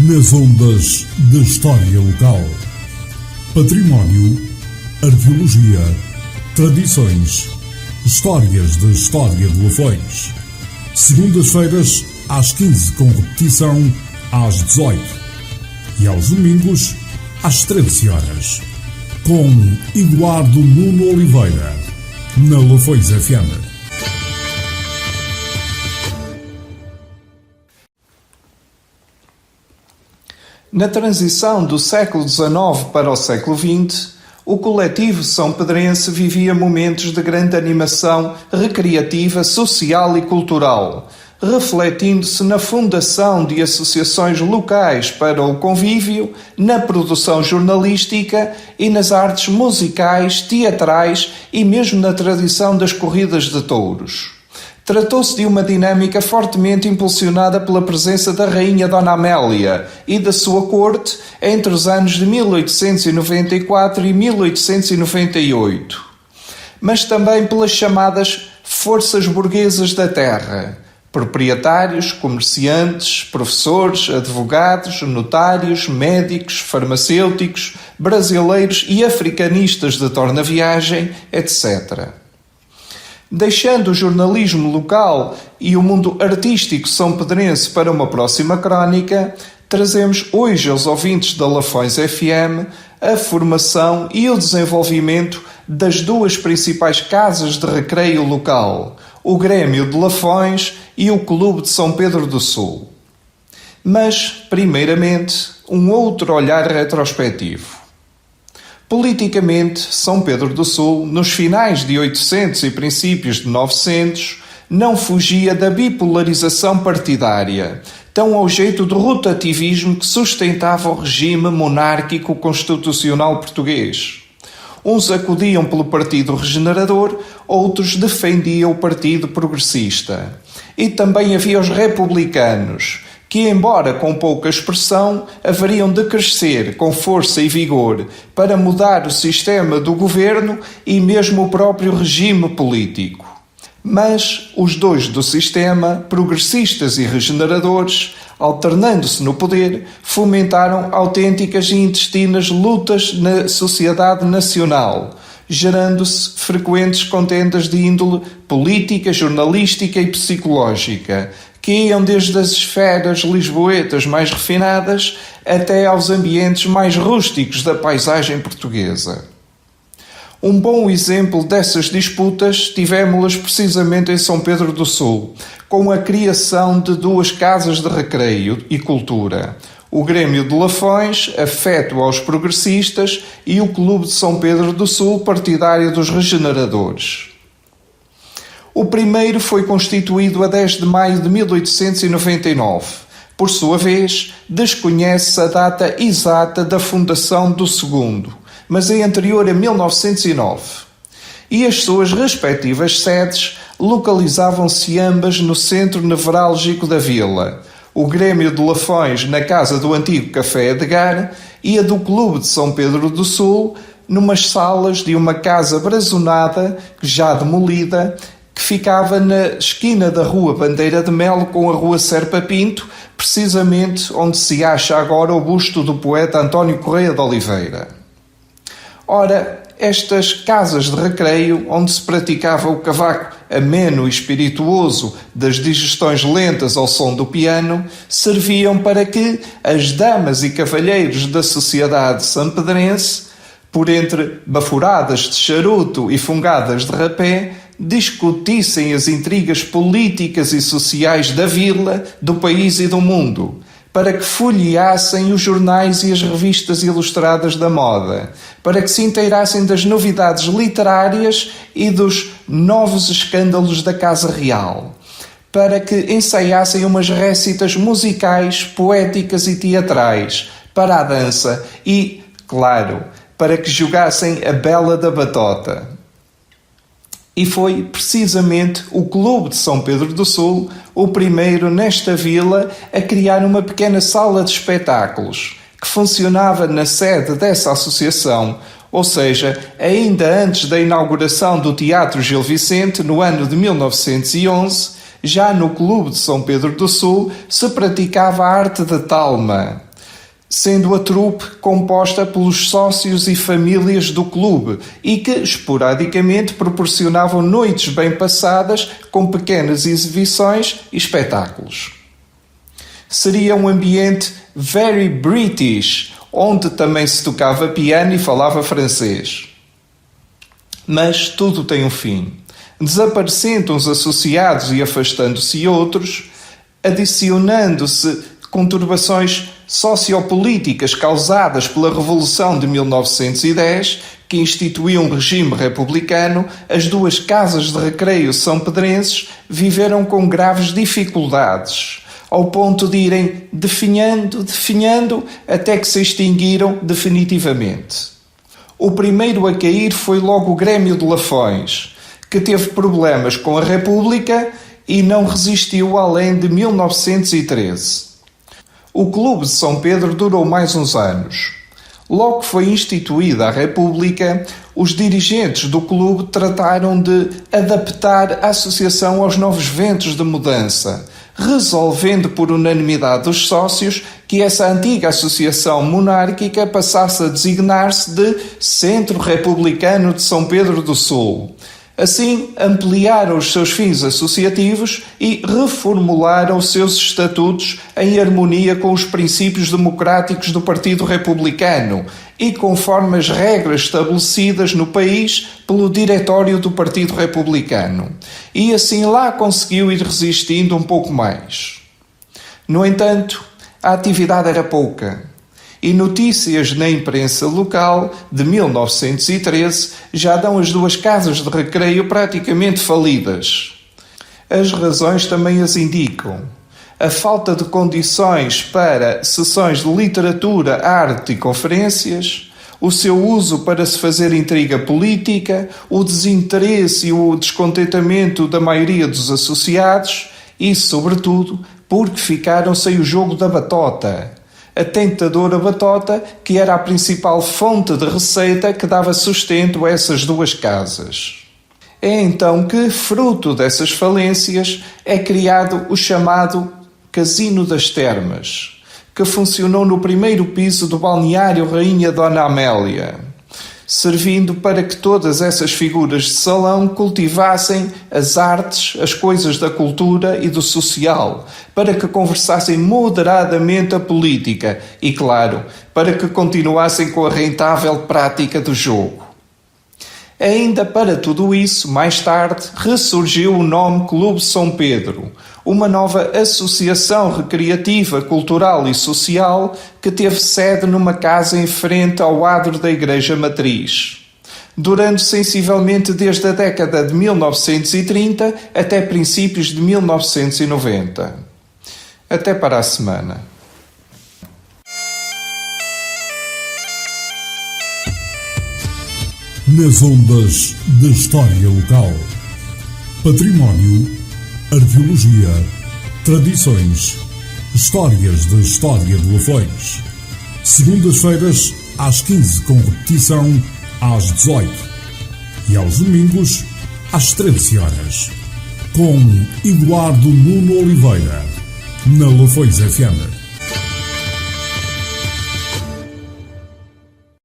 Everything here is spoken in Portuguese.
nas ondas da história local. Património, arqueologia, tradições, histórias da história de Lafões. Segundas-feiras às 15, com repetição às 18. E aos domingos às 13 horas. Com Eduardo Nuno Oliveira, na Lafões FM. Na transição do século XIX para o século XX, o coletivo São Pedrense vivia momentos de grande animação recreativa, social e cultural, refletindo-se na fundação de associações locais para o convívio, na produção jornalística e nas artes musicais, teatrais e mesmo na tradição das corridas de touros. Tratou-se de uma dinâmica fortemente impulsionada pela presença da Rainha Dona Amélia e da sua corte entre os anos de 1894 e 1898, mas também pelas chamadas forças burguesas da terra, proprietários, comerciantes, professores, advogados, notários, médicos, farmacêuticos, brasileiros e africanistas de torna-viagem, etc. Deixando o jornalismo local e o mundo artístico são-pedrense para uma próxima crónica, trazemos hoje aos ouvintes da Lafões FM a formação e o desenvolvimento das duas principais casas de recreio local, o Grêmio de Lafões e o Clube de São Pedro do Sul. Mas, primeiramente, um outro olhar retrospectivo. Politicamente, São Pedro do Sul, nos finais de 800 e princípios de 900, não fugia da bipolarização partidária, tão ao jeito do rotativismo que sustentava o regime monárquico constitucional português. Uns acudiam pelo Partido Regenerador, outros defendiam o Partido Progressista. E também havia os republicanos, que, embora com pouca expressão, haveriam de crescer com força e vigor para mudar o sistema do governo e mesmo o próprio regime político. Mas os dois do sistema, progressistas e regeneradores, alternando-se no poder, fomentaram autênticas e intestinas lutas na sociedade nacional, gerando-se frequentes contendas de índole política, jornalística e psicológica, que iam desde as esferas lisboetas mais refinadas até aos ambientes mais rústicos da paisagem portuguesa. Um bom exemplo dessas disputas tivemos-las precisamente em São Pedro do Sul, com a criação de duas casas de recreio e cultura, o Grêmio de Lafões, afeto aos progressistas, e o Clube de São Pedro do Sul, partidário dos regeneradores. O primeiro foi constituído a 10 de maio de 1899. Por sua vez, desconhece-se a data exata da fundação do segundo, mas é anterior a 1909. E as suas respectivas sedes localizavam-se ambas no centro nevrálgico da vila, o Grêmio de Lafões na casa do antigo Café Edgar e a do Clube de São Pedro do Sul numas salas de uma casa brazonada, já demolida, que ficava na esquina da Rua Bandeira de Melo com a Rua Serpa Pinto, precisamente onde se acha agora o busto do poeta António Correia de Oliveira. Ora, estas casas de recreio, onde se praticava o cavaco ameno e espirituoso das digestões lentas ao som do piano, serviam para que as damas e cavalheiros da sociedade sampedrense, por entre bafuradas de charuto e fungadas de rapé, discutissem as intrigas políticas e sociais da vila, do país e do mundo, para que folheassem os jornais e as revistas ilustradas da moda, para que se inteirassem das novidades literárias e dos novos escândalos da Casa Real, para que ensaiassem umas récitas musicais, poéticas e teatrais, para a dança e, claro, para que jogassem a Bela da Batota. E foi precisamente o Clube de São Pedro do Sul o primeiro nesta vila a criar uma pequena sala de espetáculos, que funcionava na sede dessa associação, ou seja, ainda antes da inauguração do Teatro Gil Vicente, no ano de 1911, já no Clube de São Pedro do Sul se praticava a arte da talma. sendo a trupe composta pelos sócios e famílias do clube e que, esporadicamente, proporcionavam noites bem passadas com pequenas exibições e espetáculos. Seria um ambiente very British, onde também se tocava piano e falava francês. Mas tudo tem um fim. Desaparecendo uns associados e afastando-se outros, adicionando-se conturbações sociopolíticas causadas pela Revolução de 1910, que instituiu um regime republicano, as duas casas de recreio são-pedrenses viveram com graves dificuldades, ao ponto de irem definhando, até que se extinguiram definitivamente. O primeiro a cair foi logo o Grêmio de Lafões, que teve problemas com a República e não resistiu além de 1913. O Clube de São Pedro durou mais uns anos. Logo que foi instituída a República, os dirigentes do clube trataram de adaptar a associação aos novos ventos de mudança, resolvendo por unanimidade dos sócios que essa antiga associação monárquica passasse a designar-se de Centro Republicano de São Pedro do Sul. Assim, ampliaram os seus fins associativos e reformularam os seus estatutos em harmonia com os princípios democráticos do Partido Republicano e conforme as regras estabelecidas no país pelo Diretório do Partido Republicano. E assim lá conseguiu ir resistindo um pouco mais. No entanto, a atividade era pouca. E notícias na imprensa local de 1913 já dão as duas casas de recreio praticamente falidas. As razões também as indicam. A falta de condições para sessões de literatura, arte e conferências, o seu uso para se fazer intriga política, o desinteresse e o descontentamento da maioria dos associados e, sobretudo, porque ficaram sem o jogo da batota. A tentadora batota, que era a principal fonte de receita que dava sustento a essas duas casas. É então que, fruto dessas falências, é criado o chamado Casino das Termas, que funcionou no primeiro piso do balneário Rainha Dona Amélia, servindo para que todas essas figuras de salão cultivassem as artes, as coisas da cultura e do social, para que conversassem moderadamente a política e, claro, para que continuassem com a rentável prática do jogo. Ainda para tudo isso, mais tarde, ressurgiu o nome Clube São Pedro, uma nova associação recreativa, cultural e social que teve sede numa casa em frente ao adro da Igreja Matriz, durando sensivelmente desde a década de 1930 até princípios de 1990. Até para a semana. Nas ondas da história local. Património, arqueologia, tradições, histórias da história de Lafões. Segundas-feiras às 15 com repetição às 18 e aos domingos às 13 horas. Com Eduardo Nuno Oliveira, na Lafões FM.